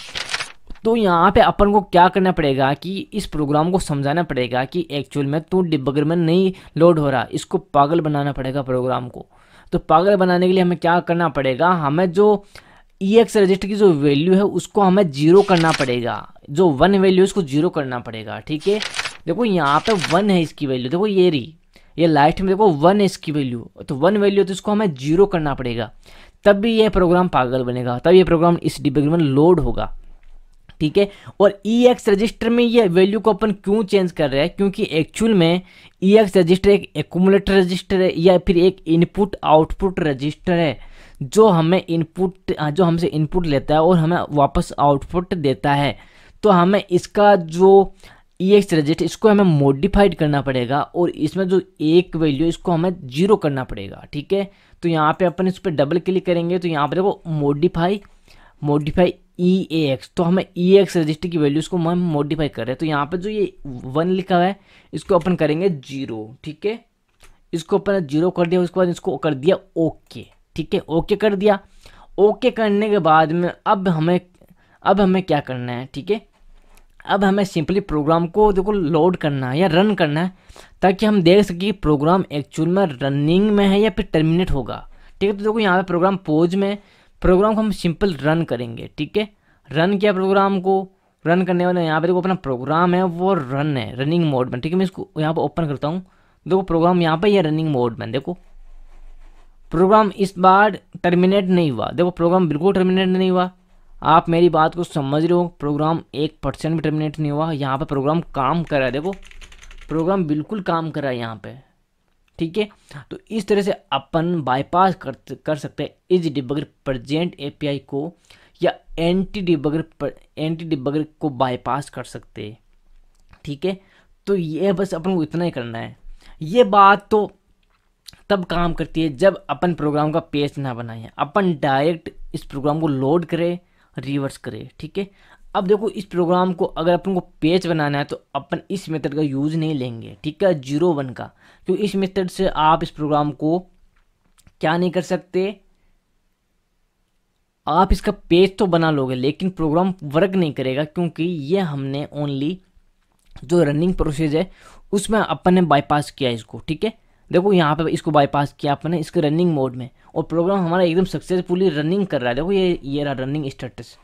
तो यहाँ पे अपन को क्या करना पड़ेगा कि इस प्रोग्राम को समझाना पड़ेगा कि एक्चुअल में तो डिबगर में नहीं लोड हो रहा, इसको पागल बनाना पड़ेगा प्रोग्राम को। तो पागल बनाने के लिए हमें क्या करना पड़ेगा, हमें जो EX रजिस्टर की जो वैल्यू है उसको हमें 0 करना पड़ेगा, जो 1 वैल्यू है उसको 0 करना पड़ेगा। ठीक है, देखो यहाँ पे 1 है इसकी वैल्यू, देखो ये रही, ये लास्ट में देखो 1 है इसकी वैल्यू, तो 1 वैल्यू तो इसको हमें 0 करना पड़ेगा, तब भी ये प्रोग्राम पागल बनेगा, तब ये प्रोग्राम इस डिबगर में लोड होगा। ठीक है, और EX रजिस्टर में ये वैल्यू को अपन क्यों चेंज कर रहे हैं, क्योंकि एक्चुअल में EX रजिस्टर एक एक्यूमुलेटर रजिस्टर है या फिर एक इनपुट आउटपुट रजिस्टर है, जो हमसे इनपुट लेता है और हमें वापस आउटपुट देता है। तो हमें इसका जो EX रजिस्टर इसको हमें मॉडिफाइड करना पड़ेगा और इसमें जो एक वैल्यू इसको हमें 0 करना पड़ेगा। ठीक है, तो यहाँ पे अपन इस पर डबल क्लिक करेंगे तो यहाँ पे देखो मॉडिफाई EAX, तो हमें EX रजिस्टर की वैल्यूज को हम मॉडिफाई कर रहे हैं। तो यहाँ पे जो ये 1 लिखा हुआ है इसको अपन करेंगे 0। ठीक है, इसको अपन 0 कर दिया, उसके बाद इसको कर दिया ओके। ठीक है, ओके कर दिया। ओके करने के बाद में अब हमें क्या करना है, ठीक है, अब हमें सिंपली प्रोग्राम को देखो लोड करना है या रन करना है, ताकि हम देख सकें कि प्रोग्राम एक्चुअल में रनिंग में है या फिर टर्मिनेट होगा। ठीक है, तो देखो यहाँ पे प्रोग्राम पॉज में, प्रोग्राम को हम सिंपल रन करेंगे। ठीक है, रन किया, प्रोग्राम को रन करने वाले यहाँ पे देखो अपना प्रोग्राम है वो रन है, रनिंग मोड में। ठीक है, मैं इसको यहाँ पे ओपन करता हूँ, देखो प्रोग्राम यहाँ पे ये रनिंग मोड में, देखो प्रोग्राम इस बार टर्मिनेट नहीं हुआ, देखो प्रोग्राम बिल्कुल टर्मिनेट नहीं हुआ। आप मेरी बात को समझ रहे हो, प्रोग्राम 1% भी टर्मिनेट नहीं हुआ, यहाँ पे प्रोग्राम काम कर रहा है, देखो प्रोग्राम बिल्कुल काम कर रहा है यहाँ पे। ठीक है, तो इस तरह से अपन बाईपास कर सकते हैं इस डिबगर प्रेजेंट API को, या एंटी डिबगर को बाईपास कर सकते हैं। ठीक है, तो ये बस अपन को इतना ही करना है। ये बात तो तब काम करती है जब अपन प्रोग्राम का पेज ना बनाए, अपन डायरेक्ट इस प्रोग्राम को लोड करें, रिवर्स करें। ठीक है, अब देखो इस प्रोग्राम को अगर अपन को पेज बनाना है तो अपन इस मेथड का यूज नहीं लेंगे। ठीक है, 0 1 का, क्योंकि इस मेथड से आप इस प्रोग्राम को क्या नहीं कर सकते, आप इसका पेज तो बना लोगे लेकिन प्रोग्राम वर्क नहीं करेगा, क्योंकि ये हमने ओनली जो रनिंग प्रोसेस है उसमें अपन ने बाईपास किया इसको। ठीक है, देखो यहाँ पे इसको बाईपास किया अपन ने इसके रनिंग मोड में, और प्रोग्राम हमारा एकदम सक्सेसफुली रनिंग कर रहा है। देखो ये रहा रनिंग स्टेटस।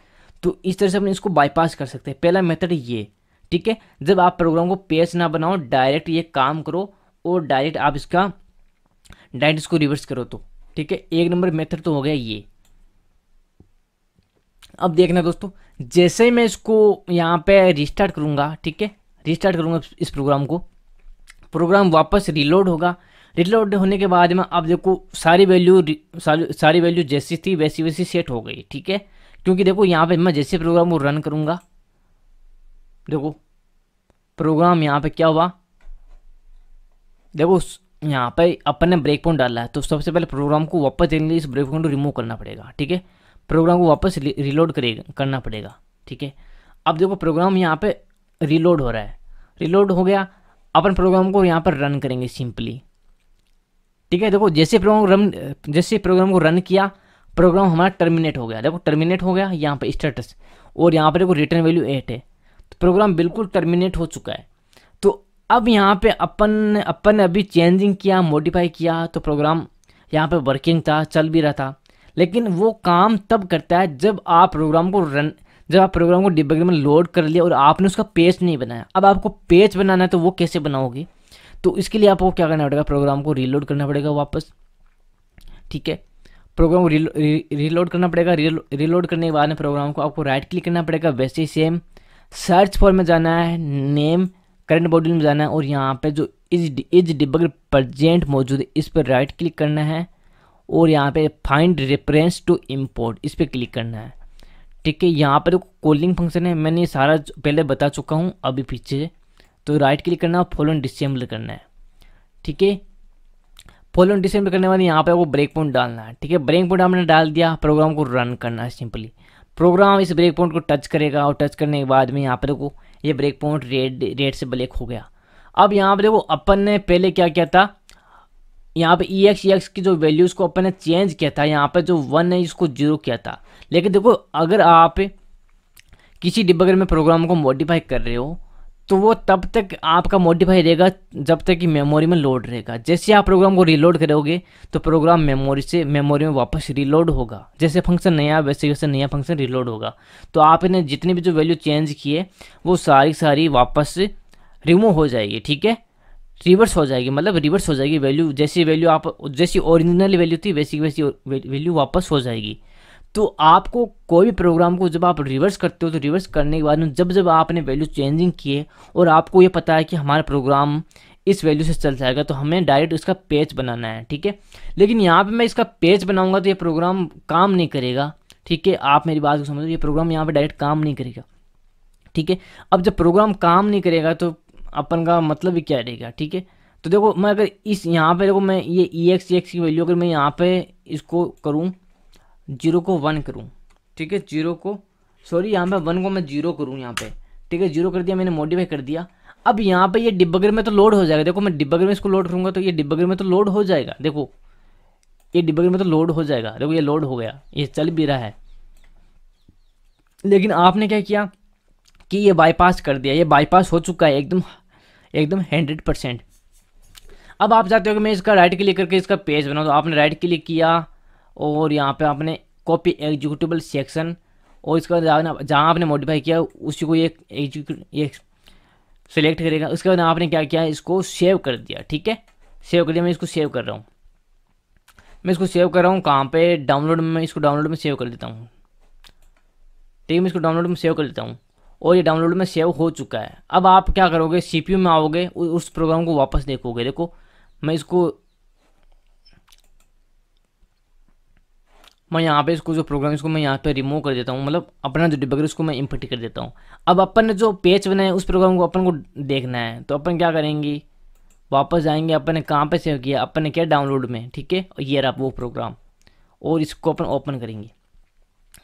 तो इस तरह से अपन इसको बाईपास कर सकते हैं। पहला मेथड ये। ठीक है, जब आप प्रोग्राम को पेज ना बनाओ, डायरेक्ट ये काम करो और डायरेक्ट आप इसको रिवर्स करो। तो ठीक है, 1 नंबर मेथड तो हो गया ये। अब देखना दोस्तों, जैसे ही मैं इसको यहाँ पे रिस्टार्ट करूँगा, ठीक है, रिस्टार्ट करूँगा इस प्रोग्राम को, प्रोग्राम वापस रिलोड होगा। रिलोड होने के बाद में अब देखो सारी वैल्यू जैसी थी वैसी वैसी सेट हो गई, ठीक है। क्योंकि देखो यहाँ पे मैं जैसे प्रोग्राम को रन करूँगा, देखो प्रोग्राम यहाँ पे क्या हुआ, देखो यहाँ पे अपन ने ब्रेक पॉइंट डाला है, तो सबसे पहले प्रोग्राम को वापस देने के लिए इस ब्रेक पॉइंट को रिमूव करना पड़ेगा, ठीक है। प्रोग्राम को वापस रिलोड करना पड़ेगा, ठीक है। अब देखो प्रोग्राम यहाँ पे रिलोड हो रहा है, रिलोड हो गया। अपन प्रोग्राम को यहाँ पर रन करेंगे सिंपली, ठीक है। देखो जैसे प्रोग्राम को रन किया, प्रोग्राम हमारा टर्मिनेट हो गया, देखो टर्मिनेट हो गया यहाँ पे स्टेटस, और यहाँ पे देखो रिटर्न वैल्यू 8 है, तो प्रोग्राम बिल्कुल टर्मिनेट हो चुका है। तो अब यहाँ पे अपन ने अभी चेंजिंग किया, मॉडिफाई किया, तो प्रोग्राम यहाँ पे वर्किंग था, चल भी रहा था। लेकिन वो काम तब करता है जब आप प्रोग्राम को डिबगर में लोड कर लिया और आपने उसका पेज नहीं बनाया। अब आपको पेज बनाना है तो वो कैसे बनाओगे, तो इसके लिए आपको क्या करना पड़ेगा, प्रोग्राम को रीलोड करना पड़ेगा वापस, ठीक है। प्रोग्राम को रीलोड करना पड़ेगा। रीलोड करने के बाद में प्रोग्राम को आपको राइट क्लिक करना पड़ेगा, वैसे ही सेम सर्च फॉर में जाना है, नेम करंट मॉड्यूल में जाना है, और यहाँ पे जो इज डिबगर प्रेजेंट मौजूद है इस पर राइट क्लिक करना है, और यहाँ पे फाइंड रेफरेंस टू इंपोर्ट इस पर क्लिक करना है, ठीक है। यहाँ पर कॉलिंग फंक्शन है, मैंने ये सारा पहले बता चुका हूँ अभी पीछे। तो राइट क्लिक करना और फॉलो एंड डिसेंबल करना है, ठीक है। फॉलो एंड डिसेंबल करने के बाद यहाँ पे वो ब्रेक पॉइंट डालना है, ठीक है। ब्रेक पॉइंट आपने डाल दिया, प्रोग्राम को रन करना है सिंपली। प्रोग्राम इस ब्रेक पॉइंट को टच करेगा, और टच करने के बाद में यहाँ पर देखो ये ब्रेक पॉइंट रेड से ब्लैक हो गया। अब यहाँ पर देखो अपन ने पहले क्या किया था, यहाँ पे EX की जो वैल्यूज़ को अपन ने चेंज किया था, यहाँ पे जो 1 है इसको 0 किया था। लेकिन देखो अगर आप किसी डिबगर में प्रोग्राम को मॉडिफाई कर रहे हो तो वो तब तक आपका मॉडिफाई रहेगा जब तक कि मेमोरी में लोड रहेगा। जैसे आप प्रोग्राम को रीलोड करोगे तो प्रोग्राम मेमोरी में वापस रीलोड होगा, जैसे फंक्शन नया वैसे वैसे नया फंक्शन रीलोड होगा। तो आपने जितनी भी जो वैल्यू चेंज की है वो सारी वापस रिमूव हो जाएगी, ठीक है। रिवर्स हो जाएगी, मतलब रिवर्स हो जाएगी वैल्यू, जैसी ओरिजिनल वैल्यू थी वैसी वैल्यू वापस हो जाएगी। तो आपको कोई भी प्रोग्राम को जब आप रिवर्स करते हो तो रिवर्स करने के बाद में जब आपने वैल्यू चेंजिंग किए और आपको ये पता है कि हमारा प्रोग्राम इस वैल्यू से चल जाएगा, तो हमें डायरेक्ट इसका पेज बनाना है, ठीक है। लेकिन यहाँ पे मैं इसका पेज बनाऊंगा तो ये प्रोग्राम काम नहीं करेगा, ठीक है। आप मेरी बात को समझो, ये प्रोग्राम यहाँ पे डायरेक्ट काम नहीं करेगा, ठीक है। अब जब प्रोग्राम काम नहीं करेगा तो अपन का मतलब ही क्या रहेगा, ठीक है। तो देखो मैं अगर यहाँ पे देखो मैं ये EX की वैल्यू अगर मैं यहाँ पे इसको करूँ 0 को 1 करूँ, ठीक है। 0 को यहाँ पे 1 को मैं 0 करूँ यहाँ पे, ठीक है। 0 कर दिया मैंने, मॉडिफाई कर दिया। अब यहाँ पे ये डिबगर में तो लोड हो जाएगा, देखो मैं डिबगर में इसको लोड करूँगा तो ये डिबगर में तो लोड हो जाएगा, देखो ये डिबगर में तो लोड हो जाएगा, देखो ये लोड हो गया, ये चल भी रहा है। लेकिन आपने क्या किया कि ये बाईपास कर दिया, ये बाईपास हो चुका है एकदम 100%। अब आप चाहते हो कि मैं इसका राइट क्लिक करके इसका पेज बनाऊँ, तो आपने राइट क्लिक किया और यहाँ पे आपने कॉपी एग्जीक्यूटेबल सेक्शन, और इसका जहाँ आपने मॉडिफाई किया उसी को एक सिलेक्ट करेगा। उसके बाद आपने क्या किया, इसको सेव कर दिया, ठीक है। सेव कर दिया, मैं इसको सेव कर रहा हूँ, कहाँ पे, डाउनलोड में। मैं इसको डाउनलोड में सेव कर देता हूँ, ठीक है। मैं इसको डाउनलोड में सेव कर देता हूँ और ये डाउनलोड में सेव हो चुका है। अब आप क्या करोगे, CPU में आओगे, उस प्रोग्राम को वापस देखोगे। देखो मैं यहाँ पे इसको जो प्रोग्राम इसको मैं यहाँ पे रिमूव कर देता हूँ, मतलब अपना जो डिबगर उसको मैं इम्पोर्ट कर देता हूँ। अब अपन ने जो पेज बनाया उस प्रोग्राम को अपन को देखना है, तो अपन क्या करेंगे, वापस जाएंगे। अपन ने कहाँ पे सेव किया, अपन ने किया डाउनलोड में, ठीक है। ये रहा वो प्रोग्राम, और इसको अपन ओपन करेंगे,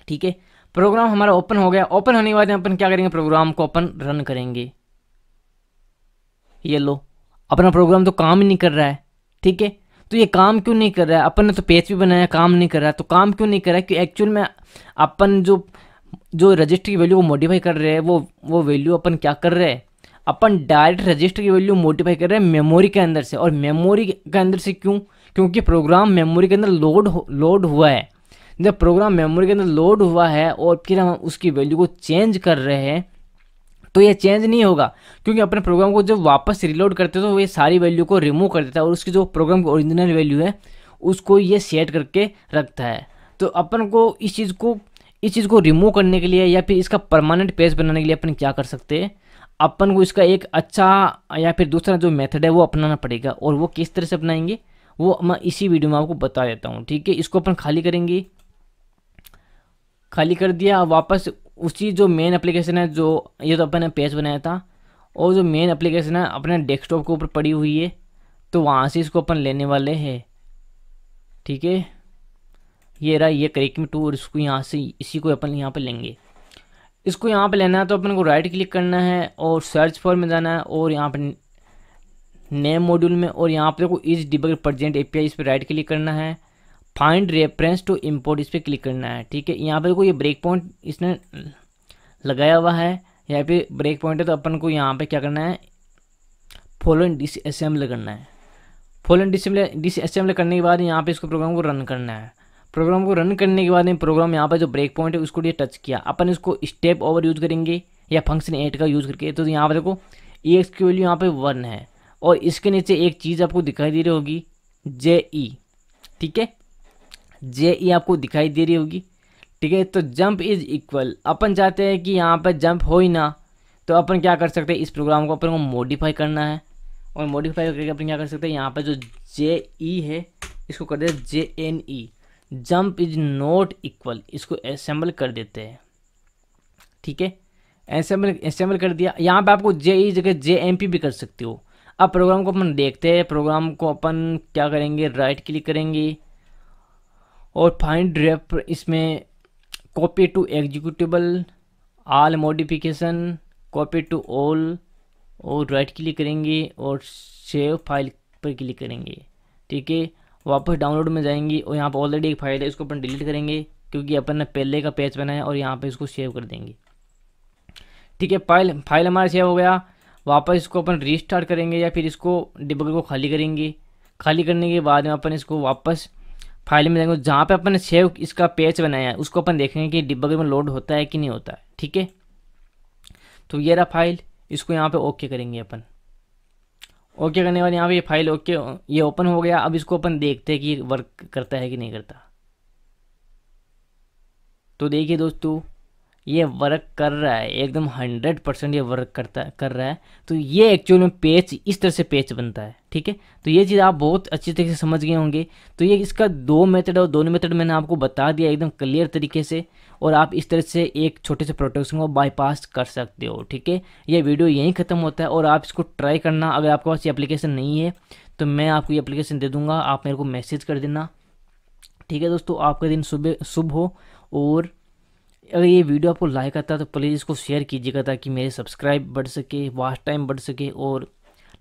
ठीक है। प्रोग्राम हमारा ओपन हो गया। ओपन होने के बाद अपन क्या करेंगे, प्रोग्राम को अपन रन करेंगे। ये लो, अपना प्रोग्राम तो काम ही नहीं कर रहा है, ठीक है। तो ये काम क्यों नहीं कर रहा है, अपन ने तो पेज भी बनाया, काम नहीं कर रहा है। तो काम क्यों नहीं कर रहा है, कि एक्चुअल में अपन जो रजिस्टर की वैल्यू को मॉडिफाई कर रहे हैं वो वैल्यू अपन क्या कर रहे हैं, अपन डायरेक्ट रजिस्टर की वैल्यू मॉडिफाई कर रहे हैं मेमोरी के अंदर से। और मेमोरी के अंदर से क्यों, क्योंकि प्रोग्राम मेमोरी के अंदर लोड हुआ है। जब प्रोग्राम मेमोरी के अंदर लोड हुआ है और फिर हम उसकी वैल्यू को चेंज कर रहे हैं तो ये चेंज नहीं होगा, क्योंकि अपने प्रोग्राम को जब वापस रिलोड करते हैं तो ये सारी वैल्यू को रिमूव कर देता है और उसकी जो प्रोग्राम की ओरिजिनल वैल्यू है उसको ये सेट करके रखता है। तो अपन को इस चीज़ को रिमूव करने के लिए या फिर इसका परमानेंट पेज बनाने के लिए अपन क्या कर सकते हैं, अपन को इसका एक अच्छा या फिर दूसरा जो मेथड है वो अपनाना पड़ेगा, और वो किस तरह से अपनाएंगे वो मैं इसी वीडियो में आपको बता देता हूँ, ठीक है। इसको अपन खाली करेंगे, खाली कर दिया। वापस उसी जो मेन एप्लीकेशन है, जो ये तो अपन ने पेज बनाया था, और जो मेन एप्लीकेशन है अपने डेस्कटॉप के ऊपर पड़ी हुई है, तो वहाँ से इसको अपन लेने वाले हैं, ठीक है। ये रहा ये क्रिक में टू, और इसको यहाँ से इसी को अपन यहाँ पे लेंगे। इसको यहाँ पे लेना है तो अपन को राइट क्लिक करना है और सर्च फॉर में जाना है, और यहाँ पे नेम मॉड्यूल में, और यहाँ पे देखो इज डिबगर प्रेजेंट एपीआई, इस पर राइट क्लिक करना है। फाइंड रेफरेंस टू इंपोर्ट, इस पर क्लिक करना है, ठीक है। यहाँ पे देखो ये ब्रेक पॉइंट इसने लगाया हुआ है, यहाँ पे ब्रेक पॉइंट है, तो अपन को यहाँ पे क्या करना है, फॉलोइंग डिसअसेंबल करना है। फॉलोइंग डिसअसेंबल करने के बाद यहाँ पे इसको प्रोग्राम को रन करना है। प्रोग्राम को रन करने के बाद में प्रोग्राम यहाँ पर जो ब्रेक पॉइंट है उसको ये टच किया, अपन इसको स्टेप ओवर यूज़ करेंगे या फंक्शन 8 का यूज़ करके। तो यहाँ पर देखो EX की वैल्यू यहाँ पे 1 है, और इसके नीचे एक चीज़ आपको दिखाई दे रही होगी JE, ठीक है, JE आपको दिखाई दे रही होगी, ठीक है। तो जंप इज इक्वल, अपन चाहते हैं कि यहाँ पर जंप हो ही ना, तो अपन क्या कर सकते हैं, इस प्रोग्राम को अपन को मॉडिफाई करना है, और मॉडिफाई करके अपन क्या कर सकते हैं, यहाँ पर जो JE है इसको कर देते JNE, jump is not equal, इसको असेंबल कर देते हैं, ठीक है। असेंबल कर दिया। यहाँ पे आपको JE जगह JMP भी कर सकते हो। अब प्रोग्राम को अपन देखते हैं। प्रोग्राम को अपन क्या करेंगे, राइट क्लिक करेंगे और फाइंड रेफ, इसमें copy to executable, all modification, copy to all, और राइट क्लिक करेंगे और सेव फाइल पर क्लिक करेंगे, ठीक है। वापस डाउनलोड में जाएंगे और यहाँ पर ऑलरेडी एक फाइल है, इसको अपन डिलीट करेंगे क्योंकि अपन ने पहले का पेज बनाया, और यहाँ पे इसको सेव कर देंगे, ठीक है। फाइल हमारा सेव हो गया। वापस इसको अपन रीस्टार्ट करेंगे या फिर इसको डिबगर को खाली करेंगे। खाली करने के बाद में अपन इसको वापस फाइल में जाएंगे, जहाँ पे अपन ने सेव इसका पेज बनाया है उसको अपन देखेंगे कि डिबगर में लोड होता है कि नहीं होता है, ठीक है। तो ये रहा फाइल, इसको यहाँ पे ओके करेंगे अपन। ओके करने के बाद यहाँ पे ये फाइल ओके ये ओपन हो गया। अब इसको अपन देखते हैं कि वर्क करता है कि नहीं करता। तो देखिए दोस्तों, ये वर्क कर रहा है, एकदम 100% ये वर्क कर रहा है। तो ये एक्चुअल में पेज इस तरह से पेज बनता है, ठीक है। तो ये चीज़ आप बहुत अच्छी तरीके से समझ गए होंगे। तो ये इसका 2 मेथड और दोनों मेथड मैंने आपको बता दिया एकदम क्लियर तरीके से, और आप इस तरह से एक छोटे से प्रोटेक्शन को बाईपास कर सकते हो, ठीक है। ये वीडियो यहीं ख़त्म होता है, और आप इसको ट्राई करना। अगर आपके पास ये एप्लीकेशन नहीं है तो मैं आपको ये एप्लीकेशन दे दूँगा, आप मेरे को मैसेज कर देना, ठीक है दोस्तों। आपका दिन शुभ हो, और अगर ये वीडियो आपको लाइक आता है तो प्लीज़ इसको शेयर कीजिएगा, ताकि मेरे सब्सक्राइब बढ़ सके, वॉच टाइम बढ़ सके, और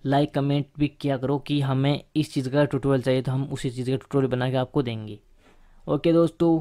लाइक कमेंट भी किया करो कि हमें इस चीज़ का ट्यूटोरियल चाहिए तो हम उसी चीज़ का ट्यूटोरियल बना के आपको देंगे। ओके दोस्तों।